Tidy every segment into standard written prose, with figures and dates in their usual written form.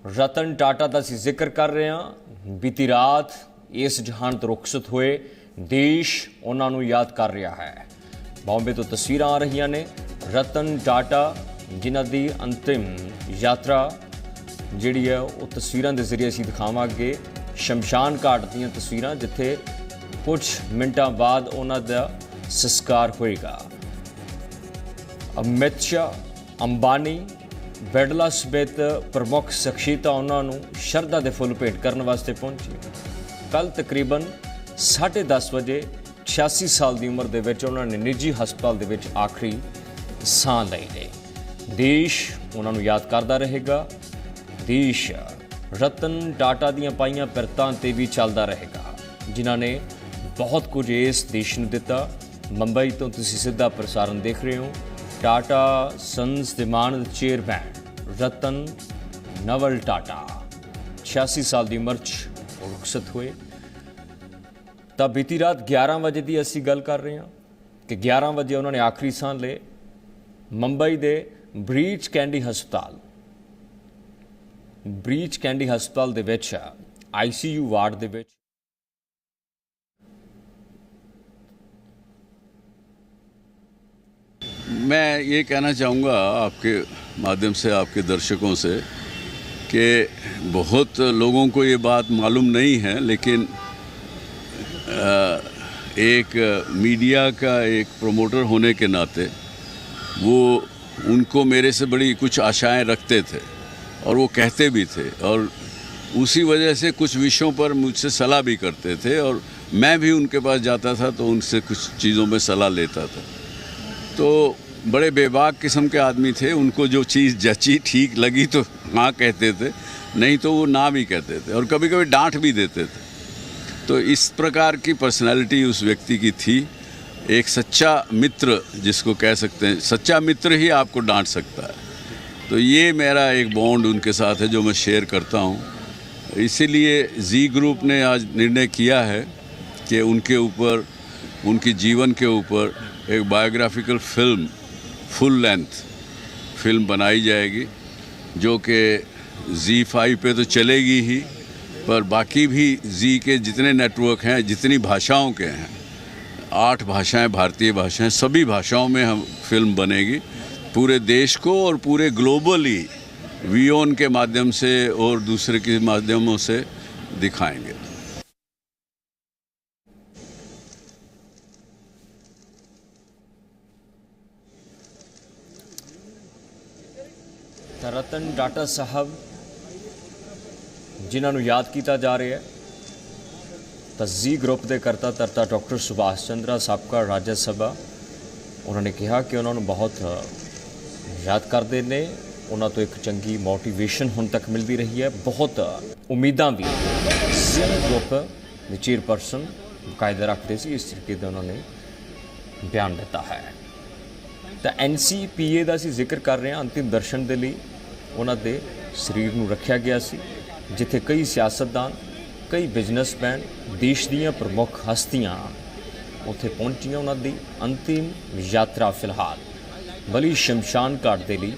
रतन टाटा का असीं जिक्र कर रहे हैं। बीती रात इस जहान तो रुखसत हुए देश उन्होंने याद कर रहा है। बॉम्बे तो तस्वीर आ रही ने रतन टाटा जिन्हां दी अंतिम यात्रा जिहड़ी है वो तस्वीरों के जरिए असीं दिखावांगे। शमशान घाट दीयां तस्वीरां जिथे कुछ मिनटां बाद उन्हां दा संस्कार होएगा। अमित शाह अंबानी बैडला समेत प्रमुख शख्सियतां उन्होंने शरधा के फुल भेंट करने वास्ते पहुंची। कल तकरीबन 10:30 बजे 86 साल की उम्र के उन्होंने निजी हस्पताल के आखिरी साह लई ने। देश उन्होंने याद करता रहेगा। देश रतन टाटा दियां पाईयां पिरतां ते भी चलता रहेगा जिन्हां ने बहुत कुछ इस देश नूं दिता। मुंबई तो तुसीं सीधा प्रसारण देख रहे हो। टाटा सन्स दे मानद चेयरमैन रतन नवल टाटा 86 साल की उम्र रुखसत हुए। तो बीती रात 11 बजे की असी गल कर रहे हैं कि 11 बजे उन्होंने आखिरी साह ले मुंबई के ब्रीच कैंडी हस्पताल दे विच ICU वार्ड दे विच मैं ये कहना चाहूँगा आपके माध्यम से, आपके दर्शकों से, कि बहुत लोगों को ये बात मालूम नहीं है, लेकिन एक मीडिया का एक प्रमोटर होने के नाते वो उनको मेरे से बड़ी कुछ आशाएं रखते थे और वो कहते भी थे, और उसी वजह से कुछ विषयों पर मुझसे सलाह भी करते थे और मैं भी उनके पास जाता था तो उनसे कुछ चीज़ों में सलाह लेता था। तो बड़े बेबाक किस्म के आदमी थे। उनको जो चीज़ जची, ठीक लगी तो हाँ कहते थे, नहीं तो वो ना भी कहते थे और कभी कभी डांट भी देते थे। तो इस प्रकार की पर्सनालिटी उस व्यक्ति की थी। एक सच्चा मित्र जिसको कह सकते हैं, सच्चा मित्र ही आपको डांट सकता है। तो ये मेरा एक बॉन्ड उनके साथ है जो मैं शेयर करता हूँ। इसीलिए जी ग्रुप ने आज निर्णय किया है कि उनके ऊपर, उनकी जीवन के ऊपर एक biographical film, full length film बनाई जाएगी, जो कि ZEE5 पे तो चलेगी ही, पर बाकी भी जी के जितने नेटवर्क हैं, जितनी भाषाओं के हैं, 8 भाषाएं, भारतीय भाषाएं, सभी भाषाओं में हम फिल्म बनेगी। पूरे देश को और पूरे ग्लोबली WION के माध्यम से और दूसरे के माध्यमों से दिखाएंगे। रतन टाटा साहब जिन्होंने याद किया जा रहा है, तो जी ग्रुप के करता धरता डॉक्टर सुभाष चंद्रा साबका राज्य सभा, उन्होंने कहा कि उन्होंने बहुत याद करते हैं। उन्होंने तो एक चंगी मोटिवेशन हुण तक मिलती रही है, बहुत उम्मीदां भी जी ग्रुप के चेयरपर्सन कायदा रखते सी। इस तरीके से उन्होंने बयान दिता है। तो NCPA का असीं जिक्र कर रहे हैं। अंतिम दर्शन के लिए उन्होंने शरीर नूं रखा गया सी, जिथे कई सियासतदान, कई बिजनेसमैन, देश दीयां प्रमुख हस्तियां उत्थे पहुंचियां। उन्होंने अंतिम यात्रा फिलहाल बली शमशान घाट के लिए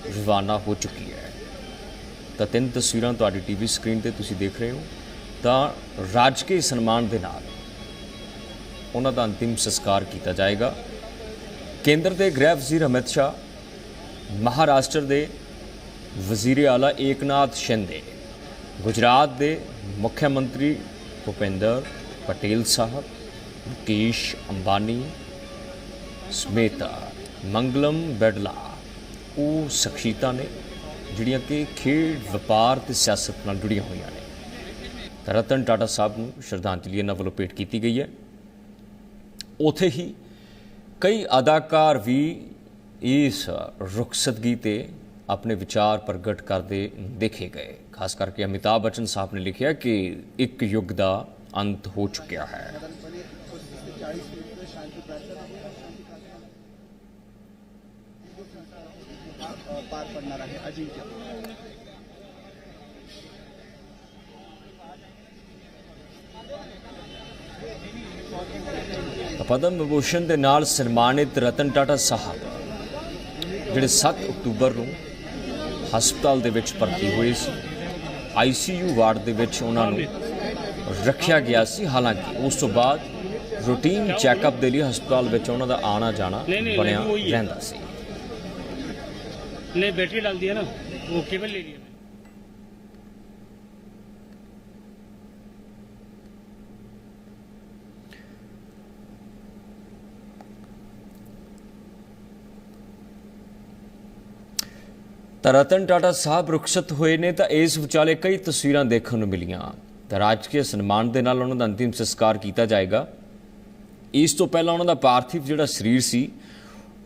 रवाना हो चुकी है। तो 3 तस्वीरां तुहाडी TV स्क्रीन पर तुसीं देख रहे हो। तो राजकीय सन्मान के नाल उन्हां दा अंतिम संस्कार किया जाएगा। केंद्र के गृह वजीर अमित शाह, महाराष्ट्र के वजीर आला एकनाथ शिंदे, गुजरात के मुख्यमंत्री भूपेंद्र पटेल साहब, मुकेश अंबानी समेत मंगलम बैडला वो शख्सियतां ने जिहड़ियां कि खेड, व्यापार ते सियासत नाल जुड़ियां होईयां ने। रतन टाटा साहब नूं श्रद्धांजलि इन्हां वल्लों भेंट की गई है। उत्थे ही कई अदाकार भी इस रुखसतगी ते अपने विचार प्रगट करते देखे गए। खास करके अमिताभ बच्चन साहब ने लिखा कि एक युग का अंत हो चुका है। पद्म विभूषण के नाल सन्मानित रतन टाटा साहब जिहड़े 7 अक्तूबर को हस्पताल दे विच भर्ती हुए सी, ICU ਵਾਰਡ ਦੇ ਵਿੱਚ ਉਹਨਾਂ ਨੂੰ ਰੱਖਿਆ ਗਿਆ ਸੀ। ਹਾਲਾਂਕਿ ਉਸ ਤੋਂ ਬਾਅਦ ਰੂਟੀਨ ਚੈੱਕਅਪ ਦੇ ਲਈ ਹਸਪਤਾਲ ਵਿੱਚ ਉਹਨਾਂ ਦਾ ਆਣਾ ਜਾਣਾ ਬਣਿਆ ਰਹਿੰਦਾ ਸੀ। नहीं बैटरी डाल दिया ना, वो केबल ले लिया। ਤਾਂ ਰਤਨ ਟਾਟਾ ਸਾਹਿਬ ਰੁਖਸਤ ਹੋਏ ਨੇ ਤਾਂ ਇਸ ਵਿਚਾਲੇ ਕਈ ਤਸਵੀਰਾਂ ਦੇਖਣ ਨੂੰ ਮਿਲੀਆਂ। ਤਾਂ ਰਾਜਕੀय ਸਨਮਾਨ ਦੇ ਨਾਲ ਉਹਨਾਂ ਦਾ ਅੰਤਿਮ ਸੰਸਕਾਰ ਕੀਤਾ ਜਾਏਗਾ। ਇਸ ਤੋਂ ਪਹਿਲਾਂ ਉਹਨਾਂ ਦਾ ਪਾਰਥਿਵ ਜਿਹੜਾ ਸਰੀਰ ਸੀ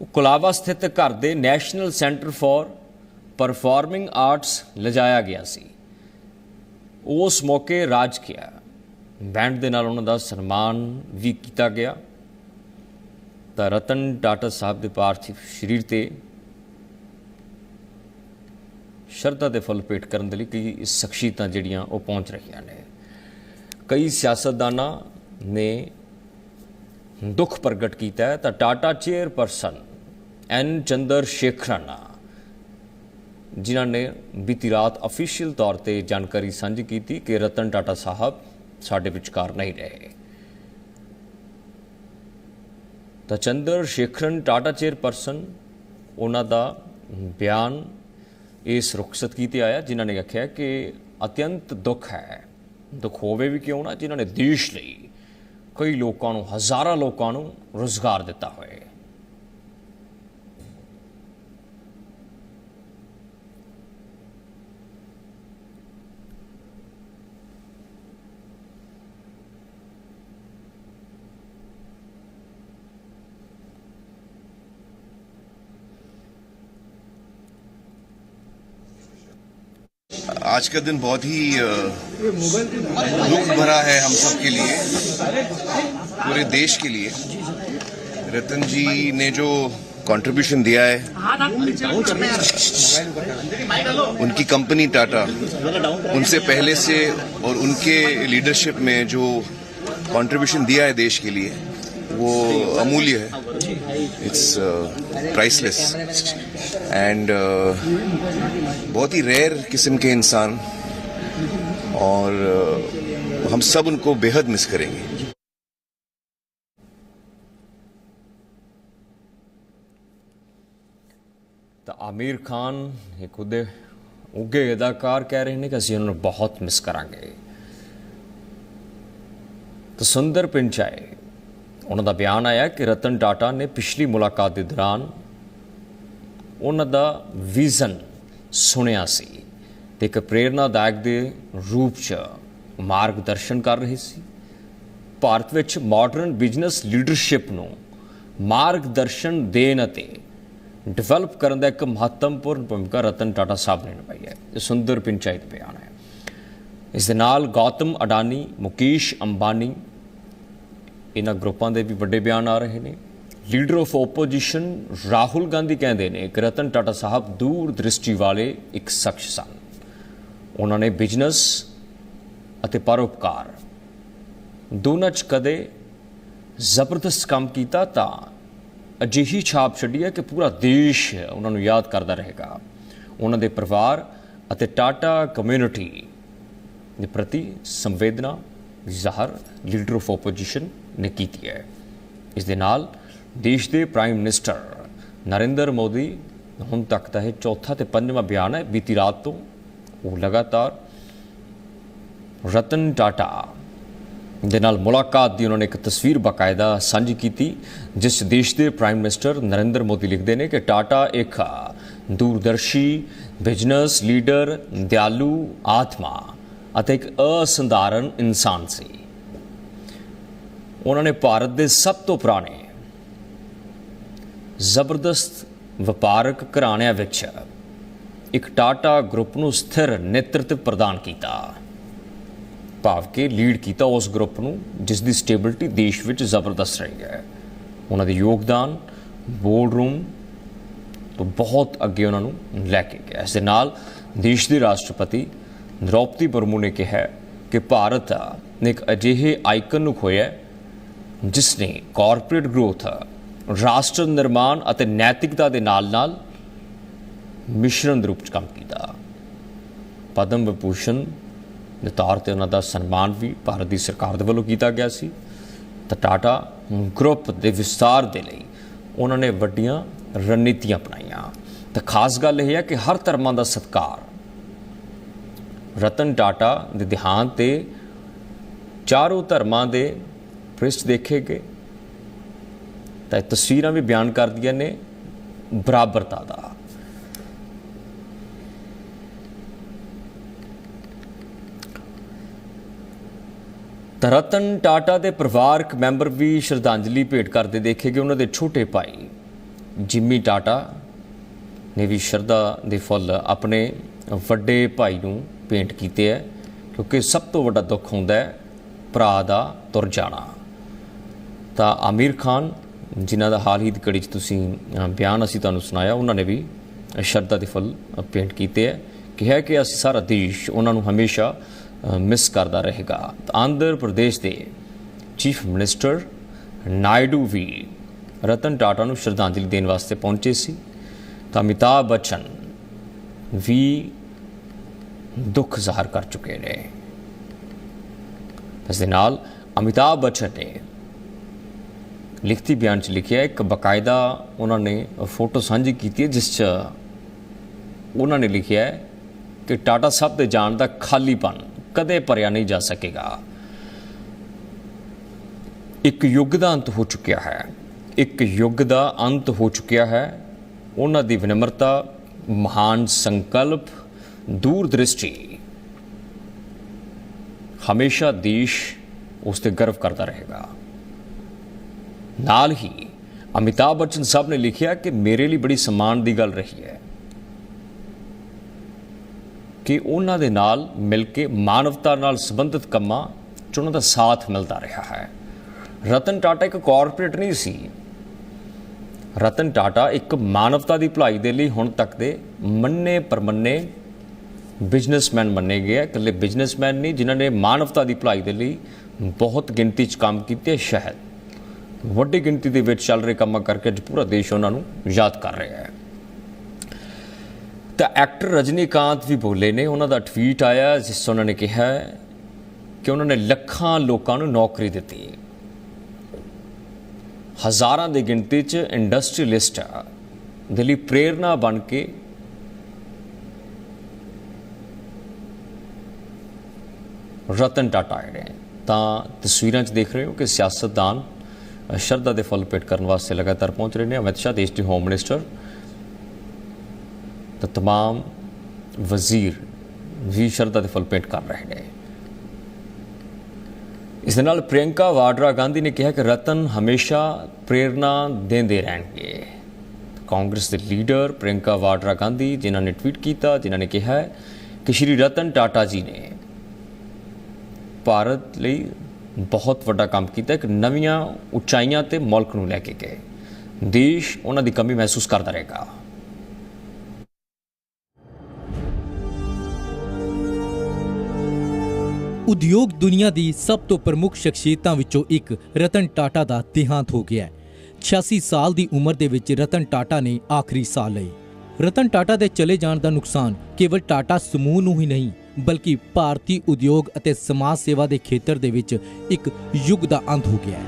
ਉਹ ਕੁਲਾਵਾ ਸਥਿਤ ਘਰ ਦੇ national centre for performing arts ਲਿਜਾਇਆ ਗਿਆ ਸੀ। ਉਸ ਮੌਕੇ ਰਾਜਕੀय ਬੈਂਡ ਦੇ ਨਾਲ ਉਹਨਾਂ ਦਾ ਸਨਮਾਨ ਵੀ ਕੀਤਾ ਗਿਆ। ਤਾਂ ਰਤਨ ਟਾਟਾ ਸਾਹਿਬ ਦੇ ਪਾਰਥਿਵ ਸਰੀਰ ਤੇ ਸ਼ਰਧਾ ਦੇ ਫੁੱਲ ਭੇਟ ਕਰਨ ਦੇ ਲਈ ਕਈ ਸ਼ਖਸੀਅਤਾਂ ਜਿਹੜੀਆਂ ਉਹ ਪਹੁੰਚ ਰਹੀਆਂ ਨੇ। ਕਈ ਸਿਆਸਤਦਾਨਾਂ ਨੇ ਦੁੱਖ ਪ੍ਰਗਟ ਕੀਤਾ ਹੈ। ਤਾਂ ਟਾਟਾ ਚੇਅਰਪਰਸਨ ਐਨ ਚੰਦਰ ਸ਼ੇਖਰਨ ਜਿਨ੍ਹਾਂ ਨੇ ਬੀਤੀ ਰਾਤ ਅਫੀਸ਼ੀਅਲ ਤੌਰ ਤੇ ਜਾਣਕਾਰੀ ਸਾਂਝੀ ਕੀਤੀ ਕਿ ਰਤਨ ਟਾਟਾ ਸਾਹਿਬ ਸਾਡੇ ਵਿਚਕਾਰ ਨਹੀਂ ਰਹੇ। ਤਾਂ ਚੰਦਰ ਸ਼ੇਖਰਨ ਟਾਟਾ ਚੇਅਰਪਰਸਨ ਉਹਨਾਂ ਦਾ ਬਿਆਨ ਇਸ ਰੁਖਸਤ ਕੀਤੇ ਆਇਆ, ਜਿਨ੍ਹਾਂ ਨੇ ਆਖਿਆ ਕਿ ਅਤਿਅੰਤ ਦੁੱਖ ਹੈ। ਦੁੱਖ ਹੋਵੇ ਵੀ ਕਿਉਂ ਨਾ, ਜਿਨ੍ਹਾਂ ਨੇ ਦੇਸ਼ ਲਈ ਕਈ ਲੋਕਾਂ ਨੂੰ, ਹਜ਼ਾਰਾਂ ਲੋਕਾਂ ਨੂੰ ਰੁਜ਼ਗਾਰ ਦਿੱਤਾ ਹੋਏ। आज का दिन बहुत ही दुख भरा है हम सब के लिए, पूरे देश के लिए। रतन जी ने जो कंट्रीब्यूशन दिया है, उनकी कंपनी टाटा, उनसे पहले से और उनके लीडरशिप में जो कंट्रीब्यूशन दिया है देश के लिए, वो अमूल्य है। इट्स प्राइसलेस एंड बहुत ही रेयर किस्म के इंसान, और हम सब उनको बेहद मिस करेंगे। ਤਾਂ ਆਮੀਰ ਖਾਨ ਇੱਕ ਉਹਦੇ ਉੱਘੇ ਅਦਾਕਾਰ ਕਹਿ ਰਹੇ ਨੇ ਕਿ ਅਸੀਂ ਉਹਨਾਂ ਨੂੰ ਬਹੁਤ ਮਿਸ ਕਰਾਂਗੇ। ਤਾਂ ਸੁੰਦਰ ਪਿੰਚਾਈ ਉਹਨਾਂ ਦਾ ਬਿਆਨ ਆਇਆ ਕਿ ਰਤਨ ਟਾਟਾ ਨੇ ਪਿਛਲੀ ਮੁਲਾਕਾਤ ਦੇ ਦੌਰਾਨ ਉਹਨਾਂ ਦਾ ਵਿਜ਼ਨ ਸੁਣਿਆ ਸੀ ਤੇ ਇੱਕ ਪ੍ਰੇਰਨਾਦਾਇਕ ਦੇ ਰੂਪ 'ਚ ਮਾਰਗਦਰਸ਼ਨ ਕਰ ਰਹੇ ਸੀ। ਭਾਰਤ ਵਿੱਚ ਮਾਡਰਨ ਬਿਜ਼ਨਸ ਲੀਡਰਸ਼ਿਪ ਨੂੰ ਮਾਰਗਦਰਸ਼ਨ ਦੇਣ ਅਤੇ ਡਿਵੈਲਪ ਕਰਨ ਦਾ ਇੱਕ ਮਹੱਤਵਪੂਰਨ ਭੂਮਿਕਾ ਰਤਨ ਟਾਟਾ ਸਾਹਿਬ ਨੇ ਨਿਭਾਈ ਹੈ। ਇਹ ਸੁੰਦਰ ਪਿੰਚਾਈ ਦਾ ਬਿਆਨ ਹੈ। ਇਸ ਦੇ ਨਾਲ ਗੌਤਮ ਅਡਾਨੀ, ਮੁਕੇਸ਼ ਅੰਬਾਨੀ, ਇਹਨਾਂ ਗਰੁੱਪਾਂ ਦੇ ਵੀ ਵੱਡੇ ਬਿਆਨ ਆ ਰਹੇ ਨੇ। Leader of opposition Rahul Gandhi ਕਹਿੰਦੇ ਨੇ ਕਿ ਰਤਨ ਟਾਟਾ ਸਾਹਿਬ ਦੂਰ ਦ੍ਰਿਸ਼ਟੀ ਵਾਲੇ ਇੱਕ ਸ਼ਖਸ ਸਨ। ਉਹਨਾਂ ਨੇ ਬਿਜ਼ਨਸ ਅਤੇ ਪਰਉਪਕਾਰ ਦੋਨਾਂ 'ਚ ਕਦੇ ਜ਼ਬਰਦਸਤ ਕੰਮ ਕੀਤਾ ਤਾਂ ਅਜਿਹੀ ਛਾਪ ਛੱਡੀ ਹੈ ਕਿ ਪੂਰਾ ਦੇਸ਼ ਉਹਨਾਂ ਨੂੰ ਯਾਦ ਕਰਦਾ ਰਹੇਗਾ। ਉਹਨਾਂ ਦੇ ਪਰਿਵਾਰ ਅਤੇ ਟਾਟਾ ਕਮਿਊਨਿਟੀ ਦੇ ਪ੍ਰਤੀ ਸੰਵੇਦਨਾ ਜ਼ਾਹਰ ਲੀਡਰ ਆਫ ਓਪੋਜੀਸ਼ਨ ਨੇ ਕੀਤੀ ਹੈ। ਇਸ ਦੇ ਨਾਲ ਦੇਸ਼ ਦੇ ਪ੍ਰਾਈਮ ਮਿਨਿਸਟਰ ਨਰਿੰਦਰ ਮੋਦੀ ਹੁਣ ਤੱਕ ਦਾ ਇਹ ਚੌਥਾ ਤੇ ਪੰਜਵਾਂ ਬਿਆਨ ਹੈ ਬੀਤੀ ਰਾਤ ਤੋਂ। ਉਹ ਲਗਾਤਾਰ ਰਤਨ ਟਾਟਾ ਦੇ ਨਾਲ ਮੁਲਾਕਾਤ ਦੀ ਉਹਨਾਂ ਨੇ ਇੱਕ ਤਸਵੀਰ ਬਾਕਾਇਦਾ ਸਾਂਝੀ ਕੀਤੀ, ਜਿਸ 'ਚ ਦੇਸ਼ ਦੇ ਪ੍ਰਾਈਮ ਮਿਨਿਸਟਰ ਨਰਿੰਦਰ ਮੋਦੀ ਲਿਖਦੇ ਨੇ ਕਿ ਟਾਟਾ ਇੱਕ ਦੂਰਦਰਸ਼ੀ ਬਿਜ਼ਨਸ ਲੀਡਰ, ਦਿਆਲੂ ਆਤਮਾ ਅਤੇ ਇੱਕ ਅਸਧਾਰਨ ਇਨਸਾਨ ਸੀ। ਉਹਨਾਂ ਨੇ ਭਾਰਤ ਦੇ ਸਭ ਤੋਂ ਪੁਰਾਣੇ ਜ਼ਬਰਦਸਤ ਵਪਾਰਕ ਘਰਾਣਿਆਂ ਵਿੱਚ ਇੱਕ ਟਾਟਾ ਗਰੁੱਪ ਨੂੰ ਸਥਿਰ ਨੇਤਰਤਵ ਪ੍ਰਦਾਨ ਕੀਤਾ, ਭਾਵ ਕਿ ਲੀਡ ਕੀਤਾ ਉਸ ਗਰੁੱਪ ਨੂੰ ਜਿਸ ਦੀ ਸਟੇਬਿਲਿਟੀ ਦੇਸ਼ ਵਿੱਚ ਜ਼ਬਰਦਸਤ ਰਹੀ ਹੈ। ਉਹਨਾਂ ਦੇ ਯੋਗਦਾਨ ਬੋਰਡ ਰੂਮ ਤੋਂ ਬਹੁਤ ਅੱਗੇ ਉਹਨਾਂ ਨੂੰ ਲੈ ਕੇ ਗਿਆ। ਇਸ ਦੇ ਨਾਲ ਦੇਸ਼ ਦੇ ਰਾਸ਼ਟਰਪਤੀ ਦ੍ਰੌਪਦੀ ਮੁਰਮੂ ਨੇ ਕਿਹਾ ਕਿ ਭਾਰਤ ਨੇ ਇੱਕ ਅਜਿਹੇ ਆਈਕਨ ਨੂੰ ਖੋਇਆ ਜਿਸ ਨੇ ਕਾਰਪੋਰੇਟ ਗਰੋਥ, ਰਾਸ਼ਟਰ ਨਿਰਮਾਣ ਅਤੇ ਨੈਤਿਕਤਾ ਦੇ ਨਾਲ ਨਾਲ ਮਿਸ਼ਰਨ ਦੇ ਰੂਪ 'ਚ ਕੰਮ ਕੀਤਾ। ਪਦਮ ਵਿਭੂਸ਼ਣ ਦੇ ਤੌਰ 'ਤੇ ਉਹਨਾਂ ਦਾ ਸਨਮਾਨ ਵੀ ਭਾਰਤ ਦੀ ਸਰਕਾਰ ਦੇ ਵੱਲੋਂ ਕੀਤਾ ਗਿਆ ਸੀ। ਤਾਂ ਟਾਟਾ ਗਰੁੱਪ ਦੇ ਵਿਸਤਾਰ ਦੇ ਲਈ ਉਹਨਾਂ ਨੇ ਵੱਡੀਆਂ ਰਣਨੀਤੀਆਂ ਅਪਣਾਈਆਂ। ਤਾਂ ਖਾਸ ਗੱਲ ਇਹ ਹੈ ਕਿ ਹਰ ਧਰਮਾਂ ਦਾ ਸਤਿਕਾਰ। ਰਤਨ ਟਾਟਾ ਦੇ ਦੇਹਾਂਤ 'ਤੇ ਚਾਰੋਂ ਧਰਮਾਂ ਦੇ ਪ੍ਰਿਸ਼ਟ ਦੇਖੇ ਗਏ। ਤਾਂ ਇਹ ਤਸਵੀਰਾਂ ਵੀ ਬਿਆਨ ਕਰਦੀਆਂ ਨੇ ਬਰਾਬਰਤਾ ਦਾ। ਤਾਂ ਰਤਨ ਟਾਟਾ ਦੇ ਪਰਿਵਾਰਕ ਮੈਂਬਰ ਵੀ ਸ਼ਰਧਾਂਜਲੀ ਭੇਟ ਕਰਦੇ ਦੇਖੇ ਗਏ। ਉਹਨਾਂ ਦੇ ਛੋਟੇ ਭਾਈ ਜਿੰਮੀ ਟਾਟਾ ਨੇ ਵੀ ਸ਼ਰਧਾ ਦੇ ਫੁੱਲ ਆਪਣੇ ਵੱਡੇ ਭਾਈ ਨੂੰ ਭੇਂਟ ਕੀਤੇ ਹੈ, ਕਿਉਂਕਿ ਸਭ ਤੋਂ ਵੱਡਾ ਦੁੱਖ ਹੁੰਦਾ ਹੈ ਭਰਾ ਦਾ ਤੁਰ ਜਾਣਾ। ਤਾਂ ਆਮਿਰ ਖਾਨ ਜਿਨ੍ਹਾਂ ਦਾ ਹਾਲ ਹੀ ਦੀ ਘੜੀ 'ਚ ਤੁਸੀਂ ਬਿਆਨ ਅਸੀਂ ਤੁਹਾਨੂੰ ਸੁਣਾਇਆ, ਉਹਨਾਂ ਨੇ ਵੀ ਸ਼ਰਧਾ ਦੇ ਫੁੱਲ ਭੇਂਟ ਕੀਤੇ ਹੈ। ਕਿਹਾ ਕਿ ਅਸੀਂ ਸਾਰਾ ਦੇਸ਼ ਉਹਨਾਂ ਨੂੰ ਹਮੇਸ਼ਾ ਮਿਸ ਕਰਦਾ ਰਹੇਗਾ। ਤਾਂ ਆਂਧਰ ਪ੍ਰਦੇਸ਼ ਦੇ ਚੀਫ ਮਿਨਿਸਟਰ ਨਾਇਡੂ ਵੀ ਰਤਨ ਟਾਟਾ ਨੂੰ ਸ਼ਰਧਾਂਜਲੀ ਦੇਣ ਵਾਸਤੇ ਪਹੁੰਚੇ ਸੀ। ਤਾਂ ਅਮਿਤਾਭ ਬੱਚਨ ਵੀ ਦੁੱਖ ਜ਼ਾਹਰ ਕਰ ਚੁੱਕੇ ਨੇ। ਇਸ ਦੇ ਨਾਲ ਅਮਿਤਾਭ ਬੱਚਨ ਨੇ ਲਿਖਤੀ ਬਿਆਨ 'ਚ ਲਿਖਿਆ, ਇੱਕ ਬਾਕਾਇਦਾ ਉਹਨਾਂ ਨੇ ਫੋਟੋ ਸਾਂਝੀ ਕੀਤੀ ਹੈ ਜਿਸ 'ਚ ਉਹਨਾਂ ਨੇ ਲਿਖਿਆ ਹੈ ਕਿ ਟਾਟਾ ਸਾਹਿਬ ਦੇ ਜਾਣ ਦਾ ਖਾਲੀਪਨ ਕਦੇ ਭਰਿਆ ਨਹੀਂ ਜਾ ਸਕੇਗਾ। ਇੱਕ ਯੁੱਗ ਦਾ ਅੰਤ ਹੋ ਚੁੱਕਿਆ ਹੈ, ਇੱਕ ਯੁੱਗ ਦਾ ਅੰਤ ਹੋ ਚੁੱਕਿਆ ਹੈ। ਉਹਨਾਂ ਦੀ ਵਿਨਮਰਤਾ, ਮਹਾਨ ਸੰਕਲਪ, ਦੂਰਦ੍ਰਿਸ਼ਟੀ ਹਮੇਸ਼ਾ ਦੇਸ਼ ਉਸ 'ਤੇ ਗਰਵ ਕਰਦਾ ਰਹੇਗਾ। ਨਾਲ ਹੀ ਅਮਿਤਾਭ ਬੱਚਨ ਸਾਹਿਬ ਨੇ ਲਿਖਿਆ ਕਿ ਮੇਰੇ ਲਈ ਬੜੀ ਸਨਮਾਨ ਦੀ ਗੱਲ ਰਹੀ ਹੈ ਕਿ ਉਹਨਾਂ ਦੇ ਨਾਲ ਮਿਲ ਕੇ ਮਾਨਵਤਾ ਨਾਲ ਸੰਬੰਧਿਤ ਕੰਮਾਂ 'ਚ ਉਹਨਾਂ ਦਾ ਸਾਥ ਮਿਲਦਾ ਰਿਹਾ ਹੈ। ਰਤਨ ਟਾਟਾ ਇੱਕ ਕਾਰਪੋਰੇਟ ਨਹੀਂ ਸੀ। ਰਤਨ ਟਾਟਾ ਇੱਕ ਮਾਨਵਤਾ ਦੀ ਭਲਾਈ ਦੇ ਲਈ ਹੁਣ ਤੱਕ ਦੇ ਮੰਨੇ ਪਰਮੰਨੇ ਬਿਜ਼ਨਸਮੈਨ ਮੰਨੇ ਗਏ। ਇਕੱਲੇ ਬਿਜ਼ਨਸਮੈਨ ਨਹੀਂ, ਜਿਨ੍ਹਾਂ ਨੇ ਮਾਨਵਤਾ ਦੀ ਭਲਾਈ ਦੇ ਲਈ ਬਹੁਤ ਗਿਣਤੀ 'ਚ ਕੰਮ ਕੀਤੇ। ਸ਼ਾਇਦ ਵੱਡੀ ਗਿਣਤੀ ਦੇ ਵਿੱਚ ਚੱਲ ਰਹੇ ਕੰਮਾਂ ਕਰਕੇ ਅੱਜ ਪੂਰਾ ਦੇਸ਼ ਉਹਨਾਂ ਨੂੰ ਯਾਦ ਕਰ ਰਿਹਾ ਹੈ। ਤਾਂ ਐਕਟਰ ਰਜਨੀਕਾਂਤ ਵੀ ਬੋਲੇ ਨੇ। ਉਹਨਾਂ ਦਾ ਟਵੀਟ ਆਇਆ ਜਿਸ 'ਚ ਉਹਨਾਂ ਨੇ ਕਿਹਾ ਕਿ ਉਹਨਾਂ ਨੇ ਲੱਖਾਂ ਲੋਕਾਂ ਨੂੰ ਨੌਕਰੀ ਦਿੱਤੀ। ਹਜ਼ਾਰਾਂ ਦੀ ਗਿਣਤੀ 'ਚ ਇੰਡਸਟਰੀਅਲਿਸਟ ਦੇ ਲਈ ਪ੍ਰੇਰਨਾ ਬਣ ਕੇ ਰਤਨ ਟਾਟਾ ਆਏ ਨੇ। ਤਾਂ ਤਸਵੀਰਾਂ 'ਚ ਦੇਖ ਰਹੇ ਹੋ ਕਿ ਸਿਆਸਤਦਾਨ ਸ਼ਰਧਾ ਦੇ ਫੁੱਲ ਭੇਟ ਕਰਨ ਵਾਸਤੇ ਲਗਾਤਾਰ ਪਹੁੰਚ ਰਹੇ ਨੇ। ਅਮਿਤ ਸ਼ਾਹ ਦੇਸ਼ ਦੇ ਹੋਮ ਮਿਨਿਸਟਰ, ਤਾਂ तमाम ਵਜ਼ੀਰ ਵੀ ਸ਼ਰਧਾ ਦੇ ਫੁੱਲ ਭੇਟ ਕਰ ਰਹੇ ਨੇ। ਇਸ ਦੇ ਨਾਲ ਪ੍ਰਿਯੰਕਾ ਵਾਡਰਾ ਗਾਂਧੀ ਨੇ ਕਿਹਾ ਕਿ ਰਤਨ ਹਮੇਸ਼ਾ ਪ੍ਰੇਰਨਾ ਦਿੰਦੇ ਰਹਿਣਗੇ। ਕਾਂਗਰਸ ਦੇ ਲੀਡਰ ਪ੍ਰਿਯੰਕਾ ਵਾਡਰਾ ਗਾਂਧੀ ਜਿਨ੍ਹਾਂ ਨੇ ਟਵੀਟ ਕੀਤਾ, ਜਿਨ੍ਹਾਂ ਨੇ ਕਿਹਾ ਕਿ ਸ਼੍ਰੀ ਰਤਨ ਟਾਟਾ ਜੀ ਨੇ ਭਾਰਤ ਲਈ ਬਹੁਤ ਵੱਡਾ ਕੰਮ ਕੀਤਾ, ਇੱਕ ਨਵੀਆਂ ਉਚਾਈਆਂ ਤੇ ਮੁਲਕ ਨੂੰ ਲੈ ਕੇ ਗਏ। ਦੇਸ਼ ਉਹਨਾਂ ਦੀ ਕਮੀ ਮਹਿਸੂਸ ਕਰਦਾ ਰਹੇਗਾ। ਉਦਯੋਗ ਦੁਨੀਆ ਦੀ ਸਭ ਤੋਂ ਪ੍ਰਮੁੱਖ ਸ਼ਖਸੀਅਤਾਂ ਵਿੱਚੋਂ ਇੱਕ ਰਤਨ ਟਾਟਾ ਦਾ ਦੇਹਾਂਤ ਹੋ ਗਿਆ ਹੈ। 86 ਸਾਲ ਦੀ ਉਮਰ ਦੇ ਵਿੱਚ ਰਤਨ ਟਾਟਾ ਨੇ ਆਖਰੀ ਸਾਹ ਲਏ। ਰਤਨ ਟਾਟਾ ਦੇ ਚਲੇ ਜਾਣ ਦਾ ਨੁਕਸਾਨ ਕੇਵਲ ਟਾਟਾ ਸਮੂਹ ਨੂੰ ਹੀ ਨਹੀਂ, ਬਲਕਿ ਭਾਰਤੀ ਉਦਯੋਗ ਅਤੇ ਸਮਾਜ ਸੇਵਾ ਦੇ ਖੇਤਰ ਦੇ ਵਿੱਚ ਇੱਕ ਯੁੱਗ ਦਾ ਅੰਤ ਹੋ ਗਿਆ ਹੈ।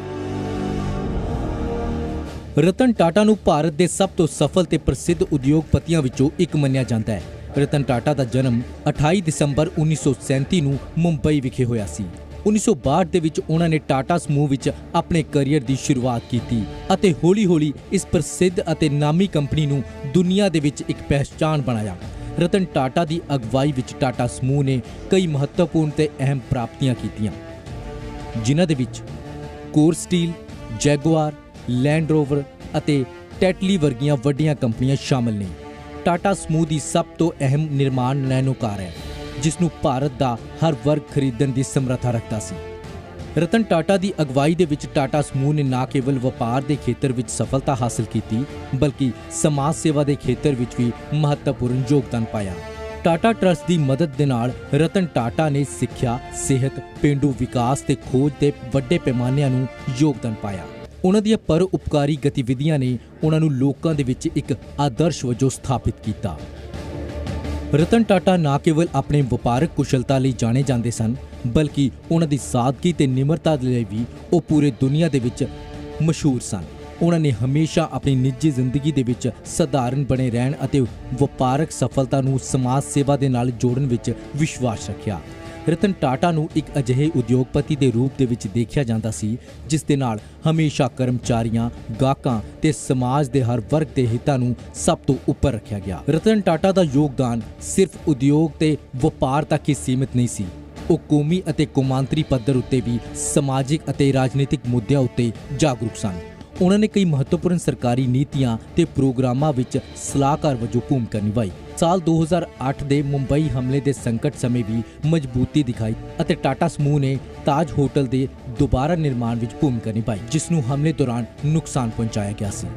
ਰਤਨ ਟਾਟਾ ਨੂੰ ਭਾਰਤ ਦੇ ਸਭ ਤੋਂ ਸਫਲ ਤੇ ਪ੍ਰਸਿੱਧ ਉਦਯੋਗਪਤੀਆਂ ਵਿੱਚੋਂ ਇੱਕ ਮੰਨਿਆ ਜਾਂਦਾ ਹੈ। ਰਤਨ ਟਾਟਾ ਦਾ ਜਨਮ 28 ਦਸੰਬਰ 1937 ਨੂੰ ਮੁੰਬਈ ਵਿਖੇ ਹੋਇਆ ਸੀ। 1962 ਦੇ ਵਿੱਚ ਉਹਨਾਂ ਨੇ ਟਾਟਾ ਸਮੂਹ ਵਿੱਚ ਆਪਣੇ ਕੈਰੀਅਰ ਦੀ ਸ਼ੁਰੂਆਤ ਕੀਤੀ ਅਤੇ ਹੌਲੀ-ਹੌਲੀ ਇਸ ਪ੍ਰਸਿੱਧ ਅਤੇ ਨਾਮੀ ਕੰਪਨੀ ਨੂੰ ਦੁਨੀਆ ਦੇ ਵਿੱਚ ਇੱਕ ਪਹਿਚਾਣ ਬਣਾਇਆ। ਰਤਨ ਟਾਟਾ ਦੀ ਅਗਵਾਈ ਵਿੱਚ ਟਾਟਾ ਸਮੂਹ ਨੇ ਕਈ ਮਹੱਤਵਪੂਰਨ ਤੇ ਅਹਿਮ ਪ੍ਰਾਪਤੀਆਂ ਕੀਤੀਆਂ, ਜਿਨ੍ਹਾਂ ਦੇ ਵਿੱਚ Corus steel, Jaguar, Land Rover ਅਤੇ ਟੈਟਲੀ ਵਰਗੀਆਂ ਵੱਡੀਆਂ ਕੰਪਨੀਆਂ ਸ਼ਾਮਲ ਨੇ। ਟਾਟਾ ਸਮੂਹ ਦੀ ਸਭ ਤੋਂ ਅਹਿਮ ਨਿਰਮਾਣ ਨੈਨੋ ਕਾਰ ਹੈ, ਜਿਸ ਨੂੰ ਭਾਰਤ ਦਾ ਹਰ ਵਰਗ ਖਰੀਦਣ ਦੀ ਸਮਰੱਥਾ ਰੱਖਦਾ ਸੀ। ਰਤਨ ਟਾਟਾ ਦੀ ਅਗਵਾਈ ਦੇ ਵਿੱਚ ਟਾਟਾ ਸਮੂਹ ਨੇ ਨਾ ਕੇਵਲ ਵਪਾਰ ਦੇ ਖੇਤਰ ਵਿੱਚ ਸਫਲਤਾ ਹਾਸਲ ਕੀਤੀ, ਬਲਕਿ ਸਮਾਜ ਸੇਵਾ ਦੇ ਖੇਤਰ ਵਿੱਚ ਵੀ ਮਹੱਤਵਪੂਰਨ ਯੋਗਦਾਨ ਪਾਇਆ। ਟਾਟਾ ਟਰਸਟ ਦੀ ਮਦਦ ਦੇ ਨਾਲ ਰਤਨ ਟਾਟਾ ਨੇ ਸਿੱਖਿਆ, ਸਿਹਤ, ਪੇਂਡੂ ਵਿਕਾਸ ਤੇ ਖੋਜ ਦੇ ਵੱਡੇ ਪੈਮਾਨਿਆਂ ਨੂੰ ਯੋਗਦਾਨ ਪਾਇਆ। ਉਹਨਾਂ ਦੀਆਂ ਪਰਉਪਕਾਰੀ ਗਤੀਵਿਧੀਆਂ ਨੇ ਉਹਨਾਂ ਨੂੰ ਲੋਕਾਂ ਦੇ ਵਿੱਚ ਇੱਕ ਆਦਰਸ਼ ਵਜੋਂ ਸਥਾਪਿਤ ਕੀਤਾ। ਰਤਨ ਟਾਟਾ ਨਾ ਕੇਵਲ ਆਪਣੇ ਵਪਾਰਕ ਕੁਸ਼ਲਤਾ ਲਈ ਜਾਣੇ ਜਾਂਦੇ ਸਨ, ਬਲਕਿ ਉਹਨਾਂ ਦੀ ਸਾਦਗੀ ਤੇ ਨਿਮਰਤਾ ਦੇ ਲਈ ਵੀ ਉਹ ਪੂਰੇ ਦੁਨੀਆ ਦੇ ਵਿੱਚ ਮਸ਼ਹੂਰ ਸਨ। ਉਹਨਾਂ ਨੇ ਹਮੇਸ਼ਾ ਆਪਣੀ ਨਿੱਜੀ ਜ਼ਿੰਦਗੀ ਦੇ ਵਿੱਚ ਸਧਾਰਨ ਬਣੇ ਰਹਿਣ ਅਤੇ ਵਪਾਰਕ ਸਫਲਤਾ ਨੂੰ ਸਮਾਜ ਸੇਵਾ ਦੇ ਨਾਲ ਜੋੜਨ ਵਿੱਚ ਵਿਸ਼ਵਾਸ ਰੱਖਿਆ। ਰਤਨ ਟਾਟਾ ਨੂੰ ਇੱਕ ਅਜਿਹੇ ਉਦਯੋਗਪਤੀ ਦੇ ਰੂਪ ਦੇ ਵਿੱਚ ਦੇਖਿਆ ਜਾਂਦਾ ਸੀ ਜਿਸ ਦੇ ਨਾਲ ਹਮੇਸ਼ਾ ਕਰਮਚਾਰੀਆਂ, ਗਾਹਕਾਂ ਤੇ ਸਮਾਜ ਦੇ ਹਰ ਵਰਗ ਦੇ ਹਿੱਤਾਂ ਨੂੰ ਸਭ ਤੋਂ ਉੱਪਰ ਰੱਖਿਆ ਗਿਆ। ਰਤਨ ਟਾਟਾ ਦਾ ਯੋਗਦਾਨ ਸਿਰਫ ਉਦਯੋਗ ਤੇ ਵਪਾਰ ਤੱਕ ਹੀ ਸੀਮਿਤ ਨਹੀਂ ਸੀ। ਉਹ ਕੌਮੀ ਅਤੇ ਕੌਮਾਂਤਰੀ ਪੱਧਰ ਉੱਤੇ ਵੀ ਸਮਾਜਿਕ ਅਤੇ ਰਾਜਨੀਤਿਕ ਮੁੱਦਿਆਂ ਉੱਤੇ ਜਾਗਰੂਕ ਸਨ। ਉਹਨਾਂ ਨੇ ਕਈ ਮਹੱਤਵਪੂਰਨ ਸਰਕਾਰੀ ਨੀਤੀਆਂ ਤੇ ਪ੍ਰੋਗਰਾਮਾਂ ਵਿੱਚ ਸਲਾਹਕਾਰ ਵਜੋਂ ਭੂਮਿਕਾ ਨਿਭਾਈ। ਸਾਲ 2008 ਦੇ ਮੁੰਬਈ ਹਮਲੇ ਦੇ ਸੰਕਟ ਸਮੇਂ ਵੀ ਮਜ਼ਬੂਤੀ ਦਿਖਾਈ ਅਤੇ ਟਾਟਾ ਸਮੂਹ ਨੇ ਤਾਜ ਹੋਟਲ ਦੇ ਦੁਬਾਰਾ ਨਿਰਮਾਣ ਵਿੱਚ ਭੂਮਿਕਾ ਨਿਭਾਈ, ਜਿਸ ਨੂੰ ਹਮਲੇ ਦੌਰਾਨ ਨੁਕਸਾਨ ਪਹੁੰਚਾਇਆ ਗਿਆ ਸੀ।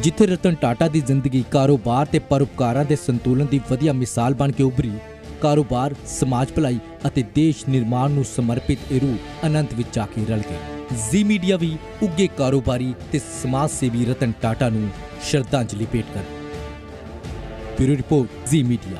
ਜਿੱਥੇ ਰਤਨ ਟਾਟਾ ਦੀ ਜ਼ਿੰਦਗੀ ਕਾਰੋਬਾਰ ਤੇ ਪਰਉਪਕਾਰਾਂ ਦੇ ਸੰਤੁਲਨ ਦੀ ਵਧੀਆ ਮਿਸਾਲ ਬਣ ਕੇ ਉੱਭਰੀ, ਕਾਰੋਬਾਰ, ਸਮਾਜ ਭਲਾਈ ਅਤੇ ਦੇਸ਼ ਨਿਰਮਾਣ ਨੂੰ ਸਮਰਪਿਤ ਇਹ ਰੂਹ ਅਨੰਤ ਵਿੱਚ ਜਾ ਕੇ ਰਲ ਗਈ। ਜ਼ੀ ਮੀਡੀਆ ਵੀ ਉੱਘੇ ਕਾਰੋਬਾਰੀ ਤੇ ਸਮਾਜ ਸੇਵੀ ਰਤਨ ਟਾਟਾ ਨੂੰ ਸ਼ਰਧਾਂਜਲੀ ਭੇਟ ਕਰ। ਬਿਊਰੋ ਰਿਪੋਰਟ, ਜ਼ੀ ਮੀਡੀਆ।